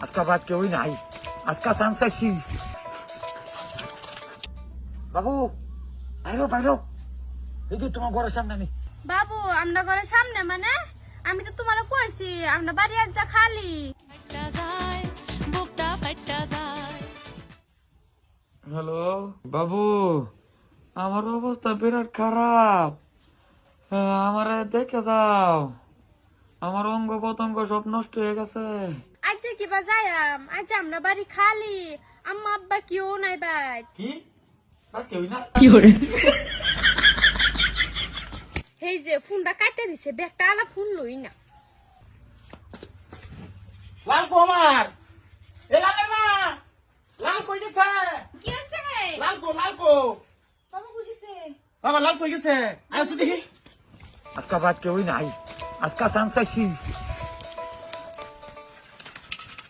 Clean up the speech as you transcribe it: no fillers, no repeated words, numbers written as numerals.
আজকা বাদ কেউই নাই, আজকা চান্স চাইছি। বাবু বাইরো বাইরো, এই যে তোমার ঘরের সামনে আমি। বাবু আমরা ঘরের সামনে মানে? আমি তো তোমার কইছি আমরা বাড়ি আজ যা খালি। হ্যালো বাবু, আমার অবস্থা বিরাট খারাপ, আমার দেখে দাও, আমার অঙ্গ পতঙ্গ সব নষ্ট হয়ে গেছে। আজ কিবা যাইম, আজ আমরা বাড়ি খালি, আম্মা আব্বা কেউ নাই ভাই। কি আর কেউই না? এই যে ফোনটা কাটে দিছে, ব্যাগটা আলা ফোন লই না। লাল কুমার, এ লালের মা, লাল কই গেছে? কি হইছে? লাল কো বাবা কইছে বাবা, লাল কই গেছে? আসো দেখি। আজকা বাদ কেউই নাই, আজকা চান্স চাইছি।